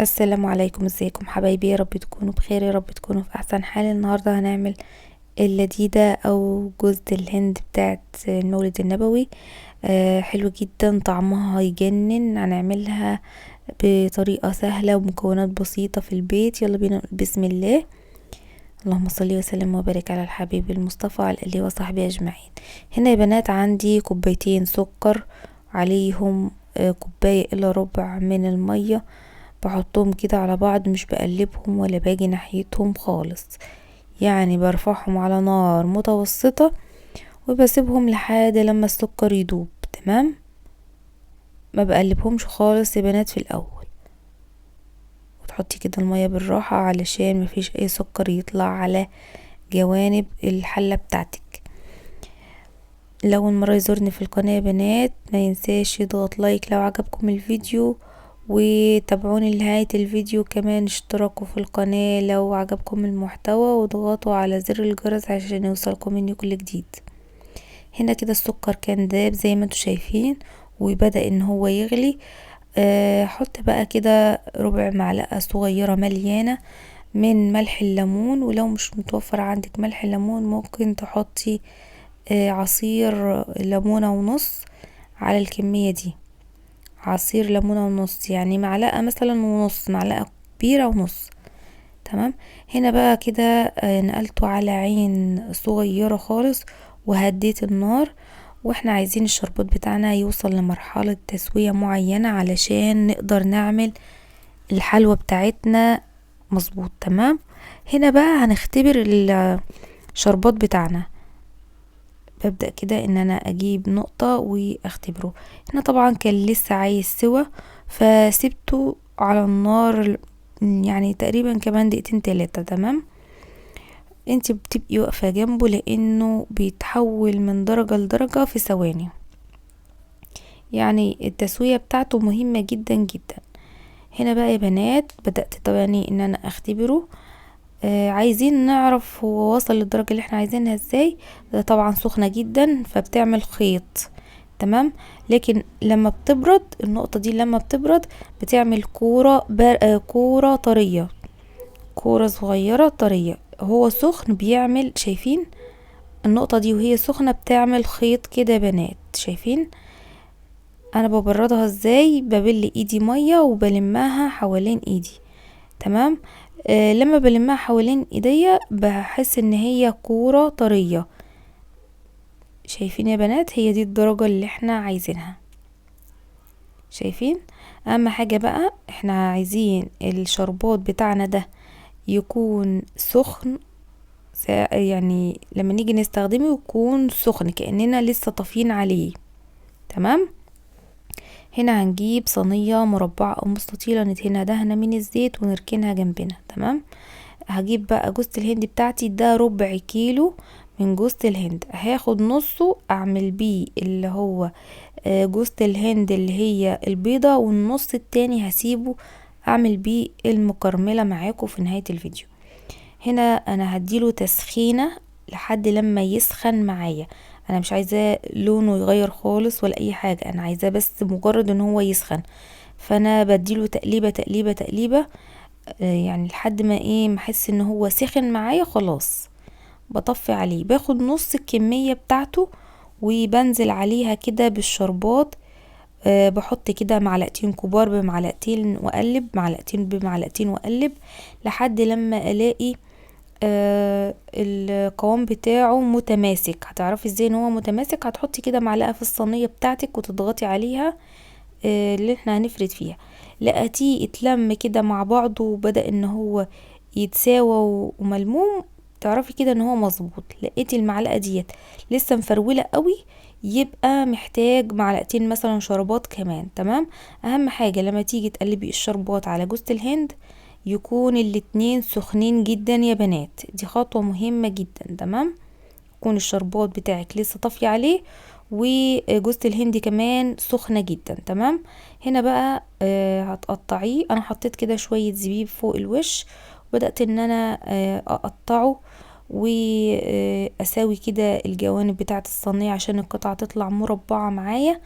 السلام عليكم، ازيكم حبايبي؟ يا رب تكونوا بخير، يا رب تكونوا في احسن حال. النهارده هنعمل اللذيذة او جوز الهند بتاعت المولد النبوي. حلو جدا، طعمها يجنن. هنعملها بطريقة سهلة ومكونات بسيطة في البيت. يلا بينا نقول بسم الله. اللهم صل وسلم وبارك على الحبيب المصطفى وعلى اله وصحبه اجمعين. هنا يا بنات عندي كوبايتين سكر، عليهم كوباية الا ربع من المية. بحطهم كده على بعض، مش بقلبهم ولا باجي ناحيتهم خالص، يعني برفعهم على نار متوسطة وبسيبهم لحد لما السكر يدوب. تمام، ما بقلبهمش خالص يا بنات في الاول. وتحطي كده المية بالراحة علشان مفيش اي سكر يطلع على جوانب الحلة بتاعتك. لو اول مرة يزورني في القناة يا بنات، ما ينساش يضغط لايك لو عجبكم الفيديو، وتابعوني لنهاية الفيديو. كمان اشتركوا في القناة لو عجبكم المحتوى، واضغطوا على زر الجرس عشان يوصلكم مني كل جديد. هنا كده السكر كان داب زي ما انتوا شايفين وبدأ ان هو يغلي. حط بقى كده ربع معلقة صغيرة مليانة من ملح الليمون، ولو مش متوفر عندك ملح الليمون ممكن تحطي عصير ليمونة ونص على الكمية دي. عصير ليمونة ونص، يعني معلقة مثلا ونص، معلقة كبيرة ونص. تمام. هنا بقى كده نقلته على عين صغيرة خالص وهديت النار. واحنا عايزين الشربات بتاعنا يوصل لمرحلة تسوية معينة علشان نقدر نعمل الحلوى بتاعتنا مظبوط. تمام. هنا بقى هنختبر الشربات بتاعنا. ببدأ كده ان انا اجيب نقطة واختبره. هنا طبعا كان لسه عايز سوا، فسبته على النار يعني تقريبا كمان دقيقتين 3. تمام. انت بتبقي واقفة جنبه لانه بيتحول من درجة لدرجة في ثواني، يعني التسوية بتاعته مهمة جدا جدا. هنا بقى يا بنات بدأت طبعا ان انا اختبره. عايزين نعرف هو وصل للدرجة اللي احنا عايزينها ازاي. ده طبعا سخنة جدا فبتعمل خيط. تمام. لكن لما بتبرد النقطة دي، لما بتبرد بتعمل كورة طرية، كورة صغيرة طرية. هو سخن بيعمل، شايفين النقطة دي وهي سخنة بتعمل خيط كده يا بنات؟ شايفين انا ببردها ازاي؟ ببل ايدي مية وبلمها حوالين ايدي. تمام. لما بلمها حوالين ايديا بحس ان هي كورة طرية. شايفين يا بنات؟ هي دي الدرجة اللي احنا عايزينها. شايفين؟ اهم حاجة بقى احنا عايزين الشربات بتاعنا ده يكون سخن، يعني لما نيجي نستخدمه يكون سخن كأننا لسه طافين عليه. تمام. هنا هنجيب صينية مربعة او مستطيلة ندهنها دهنة من الزيت ونركنها جنبنا. تمام. هجيب بقى جوزة الهند بتاعتي، ده ربع كيلو من جوزة الهند. هاخد نصه اعمل بيه اللي هو جوزة الهند اللي هي البيضة، والنص التاني هسيبه اعمل بيه المكرملة معاكم في نهاية الفيديو. هنا انا هديله تسخينة لحد لما يسخن معايا. انا مش عايزاه لونه يغير خالص ولا اي حاجة، انا عايزاه بس مجرد ان هو يسخن. فانا بديله تقليبة تقليبة تقليبة، يعني لحد ما ايه، محس ان هو سخن معايا خلاص بطفي عليه. باخد نص الكمية بتاعته وبنزل عليها كده بالشربات. بحط كده معلقتين كبار بمعلقتين واقلب، معلقتين بمعلقتين واقلب لحد لما الاقي القوام بتاعه متماسك. هتعرفي ازاي ان هو متماسك؟ هتحطي كده معلقة في الصينية بتاعتك وتضغطي عليها اللي احنا هنفرد فيها. لقيتيه اتلم كده مع بعضه وبدأ ان هو يتساوى وملموم، تعرفي كده ان هو مظبوط. لقيتي المعلقة ديت لسه مفرولة قوي، يبقى محتاج معلقتين مثلا شربات كمان. تمام. اهم حاجة لما تيجي تقلبي الشربات على جوز الهند يكون الاتنين سخنين جدا يا بنات، دي خطوة مهمة جدا. تمام. يكون الشربات بتاعك لسه طافي عليه وجوزة الهند كمان سخنة جدا. تمام. هنا بقى هتقطعيه. انا حطيت كده شوية زبيب فوق الوش وبدأت ان انا اقطعه واساوي كده الجوانب بتاعة الصينية عشان القطعة تطلع مربعة معايا.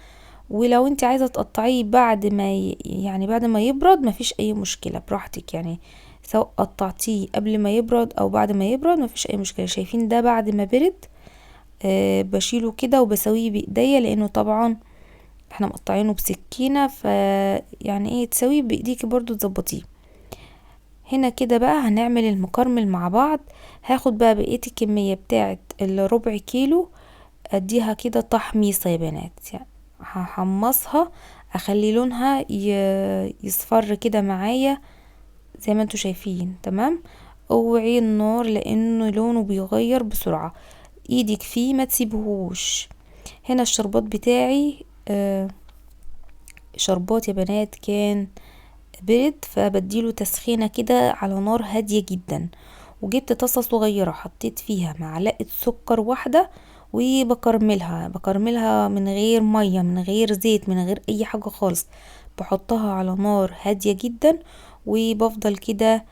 ولو انت عايزة تقطعيه بعد ما يعني بعد ما يبرد مفيش اي مشكلة، براحتك يعني، سواء قطعتيه قبل ما يبرد او بعد ما يبرد مفيش اي مشكلة. شايفين ده بعد ما برد بشيله كده وبسويه بايديا، لانه طبعا احنا مقطعينه بسكينة، يعني ايه تسويه بايديكي برضو تظبطيه. هنا كده بقى هنعمل المكرمل مع بعض. هاخد بقى بقية الكمية بتاعت الربع كيلو، اديها كده تحميصة يا بنات، يعني هحمصها اخلي لونها يصفر كده معايا زي ما انتوا شايفين. تمام، اوعي النار لانه لونه بيغير بسرعة، ايدك فيه ما تسيبهوش. هنا الشربات بتاعي شربات يا بنات كان برد، فبديله تسخينة كده على نار هادية جدا. وجبت طاسة صغيرة حطيت فيها معلقة سكر واحدة، بكرملها من غير مية من غير زيت من غير اي حاجة خالص، بحطها على نار هادية جدا، وبفضل كده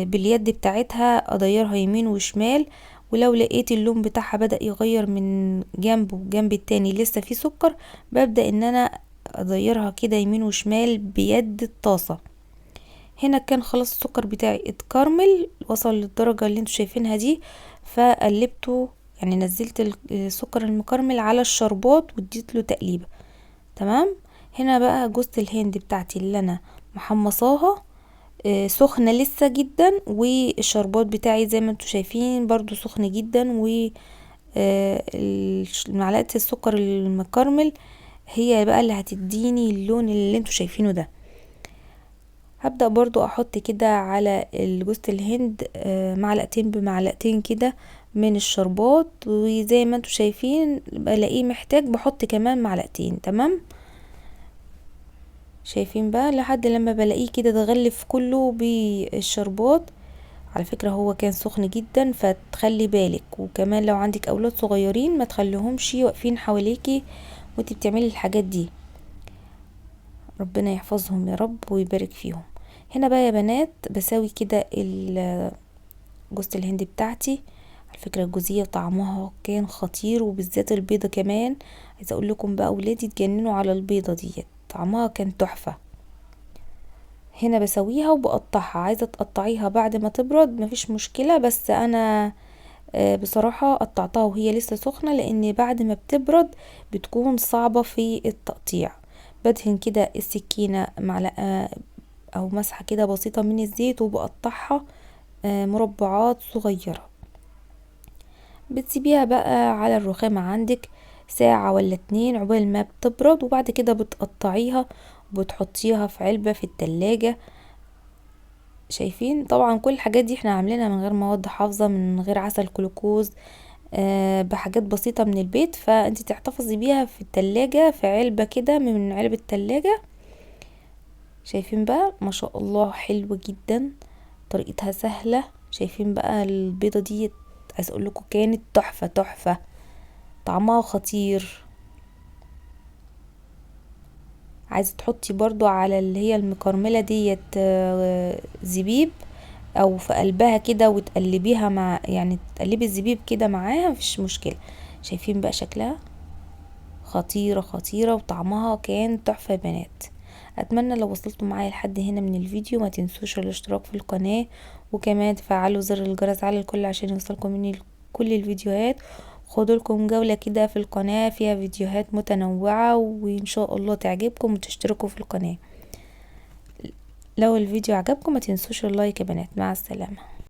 باليد بتاعتها اديرها يمين وشمال. ولو لقيت اللون بتاعها بدأ يغير من جنب وجنب التاني لسه فيه سكر، ببدأ ان انا اديرها كده يمين وشمال بيد الطاسة. هنا كان خلاص السكر بتاعي اتكرمل، وصل للدرجة اللي انتوا شايفينها دي، فقلبته يعني نزلت السكر المكرمل على الشربات واديت له تقليبة. تمام، هنا بقى جوز الهند بتاعتي اللي انا محمصاها سخنة لسه جدا، والشربات بتاعي زي ما انتوا شايفين برضو سخن جدا، و معلقة السكر المكرمل هي بقى اللي هتديني اللون اللي انتوا شايفينه ده. هبدأ برضو احط كده على جوز الهند معلقتين بمعلقتين كده من الشربات، وزي ما انتوا شايفين بلاقيه محتاج بحط كمان معلقتين. تمام، شايفين بقى لحد لما بلاقيه كده اتغلف كله بالشربات. على فكرة هو كان سخن جدا، فتخلي بالك، وكمان لو عندك اولاد صغيرين ما تخليهمش واقفين حواليكي وانتي بتعملي الحاجات دي، ربنا يحفظهم يا رب ويبارك فيهم. هنا بقى يا بنات بسوي كده جوز الهند بتاعتي. على فكرة الجوزية طعمها كان خطير، وبالذات البيضة كمان، عايزة اقول لكم بقى اولادي اتجننوا على البيضة دي، طعمها كان تحفة. هنا بسويها وبقطعها، عايزة تقطعيها بعد ما تبرد مفيش مشكلة، بس انا بصراحة قطعتها وهي لسه سخنة، لان بعد ما بتبرد بتكون صعبة في التقطيع. بدهن كده السكينة معلقة او مسحة كده بسيطة من الزيت، وبقطعها مربعات صغيرة. بتسيبيها بقى على الرخامة عندك ساعة ولا 2 عقبال ما بتبرد، وبعد كده بتقطعيها وبتحطيها في علبة في التلاجة. شايفين طبعا كل الحاجات دي احنا عاملينها من غير مواد حافظة، من غير عسل كلوكوز، بحاجات بسيطة من البيت، فانت تحتفظي بيها في التلاجة في علبة كده من علب التلاجة. شايفين بقى ما شاء الله حلوة جدا، طريقتها سهلة. شايفين بقى البيضة دي عايز اقول لكم كانت تحفة تحفة، طعمها خطير. عايزة تحطي برضو على اللي هي المكرملة ديت زبيب او في قلبها كده وتقلبيها مع، يعني تقلبي الزبيب كده معاها مفيش مشكلة. شايفين بقى شكلها خطيرة خطيرة، وطعمها كان تحفة يا بنات. اتمنى لو وصلتوا معايا لحد هنا من الفيديو ما تنسوش الاشتراك في القناة، وكمان تفعلوا زر الجرس على الكل عشان يوصلكم مني كل الفيديوهات. خدوا لكم جولة كده في القناة فيها فيديوهات متنوعة، وان شاء الله تعجبكم وتشتركوا في القناة. لو الفيديو عجبكم ما تنسوش اللايك يا بنات. مع السلامة.